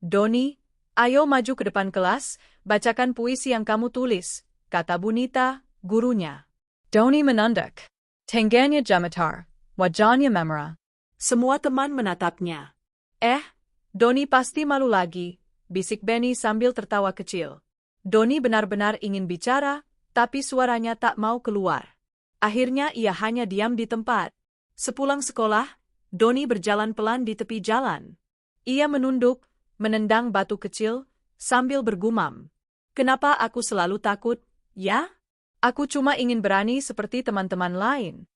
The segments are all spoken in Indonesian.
Doni, ayo maju ke depan kelas, bacakan puisi yang kamu tulis, kata Bunita, gurunya. Doni menunduk. Tangannya gemetar, wajahnya memerah. Semua teman menatapnya. Doni pasti malu lagi, bisik Benny sambil tertawa kecil. Doni benar-benar ingin bicara, tapi suaranya tak mau keluar. Akhirnya ia hanya diam di tempat. Sepulang sekolah, Doni berjalan pelan di tepi jalan. Ia menunduk, menendang batu kecil, sambil bergumam. Kenapa aku selalu takut, ya? Aku cuma ingin berani seperti teman-teman lain.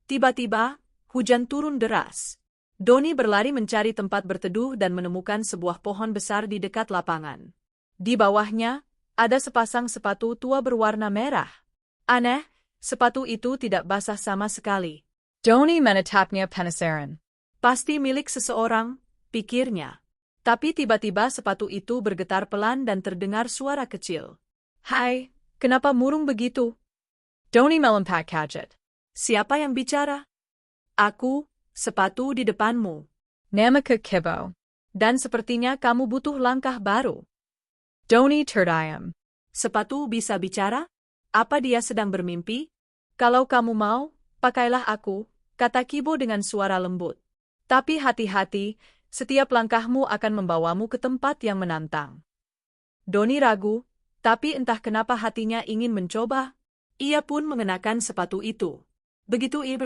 Tiba-tiba, hujan turun deras. Doni berlari mencari tempat berteduh dan menemukan sebuah pohon besar di dekat lapangan. Di bawahnya, ada sepasang sepatu tua berwarna merah. Aneh, sepatu itu tidak basah sama sekali. Doni menatapnya penasaran. Pasti milik seseorang, pikirnya. Tapi tiba-tiba sepatu itu bergetar pelan dan terdengar suara kecil. Hai, kenapa murung begitu? Doni melompat kaget. Siapa yang bicara? Aku, sepatu di depanmu. Namanya Kibo. Dan sepertinya kamu butuh langkah baru. Doni terdiam. Sepatu bisa bicara? Apa dia sedang bermimpi? Kalau kamu mau, pakailah aku, kata Kibo dengan suara lembut. Tapi hati-hati, setiap langkahmu akan membawamu ke tempat yang menantang. Doni ragu, tapi entah kenapa hatinya ingin mencoba. Ia pun mengenakan sepatu itu. Begitu ia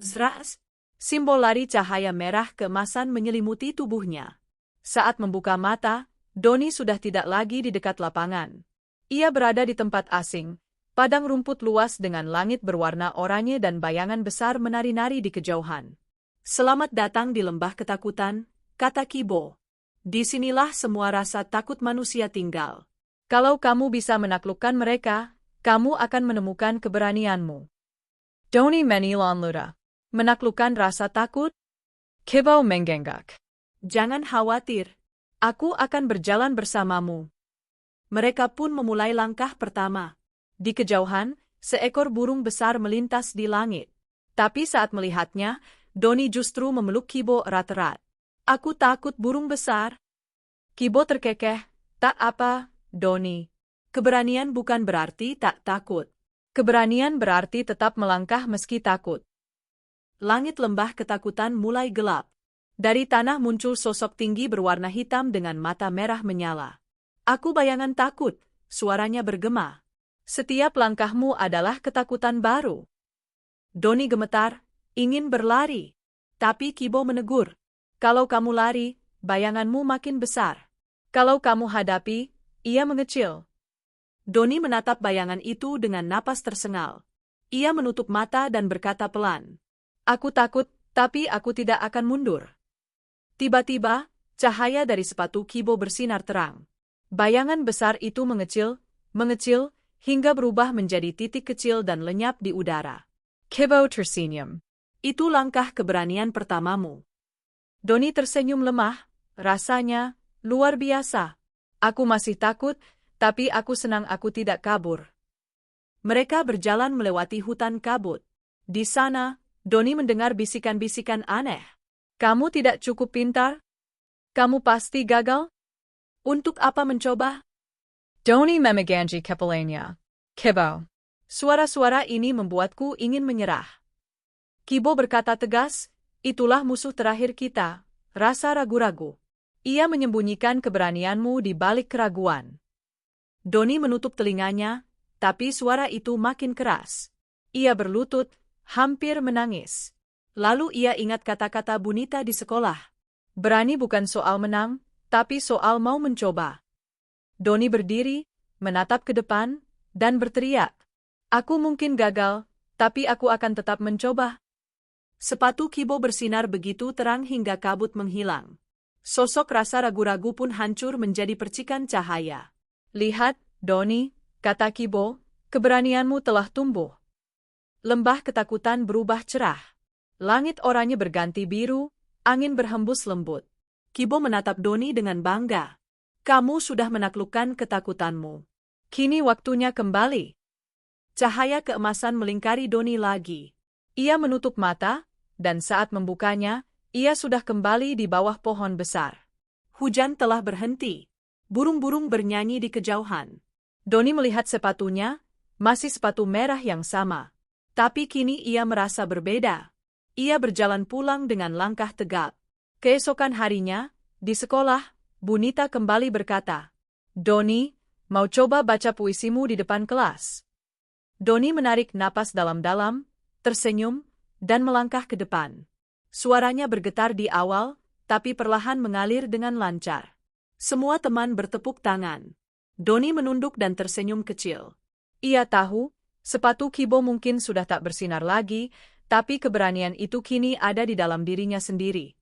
zras, simbol lari cahaya merah keemasan menyelimuti tubuhnya. Saat membuka mata, Doni sudah tidak lagi di dekat lapangan. Ia berada di tempat asing, padang rumput luas dengan langit berwarna oranye dan bayangan besar menari-nari di kejauhan. Selamat datang di lembah ketakutan, kata Kibo. Disinilah semua rasa takut manusia tinggal. Kalau kamu bisa menaklukkan mereka, kamu akan menemukan keberanianmu. Doni menilon luda. Menaklukkan rasa takut? Kibo menggengak. Jangan khawatir. Aku akan berjalan bersamamu. Mereka pun memulai langkah pertama. Di kejauhan, seekor burung besar melintas di langit. Tapi saat melihatnya, Doni justru memeluk Kibo erat-erat. Aku takut burung besar. Kibo terkekeh. Tak apa, Doni. Keberanian bukan berarti tak takut. Keberanian berarti tetap melangkah meski takut. Langit lembah ketakutan mulai gelap. Dari tanah muncul sosok tinggi berwarna hitam dengan mata merah menyala. Aku bayangan takut, suaranya bergema. Setiap langkahmu adalah ketakutan baru. Doni gemetar, ingin berlari. Tapi Kibo menegur. Kalau kamu lari, bayanganmu makin besar. Kalau kamu hadapi, ia mengecil. Doni menatap bayangan itu dengan napas tersengal. Ia menutup mata dan berkata pelan. Aku takut, tapi aku tidak akan mundur. Tiba-tiba, cahaya dari sepatu Kibo bersinar terang. Bayangan besar itu mengecil, hingga berubah menjadi titik kecil dan lenyap di udara. Kibo tersenyum. Itu langkah keberanian pertamamu. Doni tersenyum lemah, rasanya luar biasa. Aku masih takut, tapi aku senang aku tidak kabur. Mereka berjalan melewati hutan kabut. Di sana, Doni mendengar bisikan-bisikan aneh. Kamu tidak cukup pintar? Kamu pasti gagal? Untuk apa mencoba? Doni memegangi kepalanya. Kibo. Suara-suara ini membuatku ingin menyerah. Kibo berkata tegas, itulah musuh terakhir kita, rasa ragu-ragu. Ia menyembunyikan keberanianmu di balik keraguan. Doni menutup telinganya, tapi suara itu makin keras. Ia berlutut, hampir menangis. Lalu ia ingat kata-kata Bunita di sekolah. Berani bukan soal menang, tapi soal mau mencoba. Doni berdiri, menatap ke depan, dan berteriak. Aku mungkin gagal, tapi aku akan tetap mencoba. Sepatu Kibo bersinar begitu terang hingga kabut menghilang. Sosok rasa ragu-ragu pun hancur menjadi percikan cahaya. Lihat, Doni, kata Kibo, keberanianmu telah tumbuh. Lembah ketakutan berubah cerah. Langit oranye berganti biru, angin berhembus lembut. Kibo menatap Doni dengan bangga. Kamu sudah menaklukkan ketakutanmu. Kini waktunya kembali. Cahaya keemasan melingkari Doni lagi. Ia menutup mata, dan saat membukanya, ia sudah kembali di bawah pohon besar. Hujan telah berhenti. Burung-burung bernyanyi di kejauhan. Doni melihat sepatunya, masih sepatu merah yang sama. Tapi kini ia merasa berbeda. Ia berjalan pulang dengan langkah tegap. Keesokan harinya, di sekolah, Bu Nita kembali berkata, "Doni, mau coba baca puisimu di depan kelas?" Doni menarik napas dalam-dalam, tersenyum, dan melangkah ke depan. Suaranya bergetar di awal, tapi perlahan mengalir dengan lancar. Semua teman bertepuk tangan. Doni menunduk dan tersenyum kecil. Ia tahu, sepatu Kibo mungkin sudah tak bersinar lagi, tapi keberanian itu kini ada di dalam dirinya sendiri.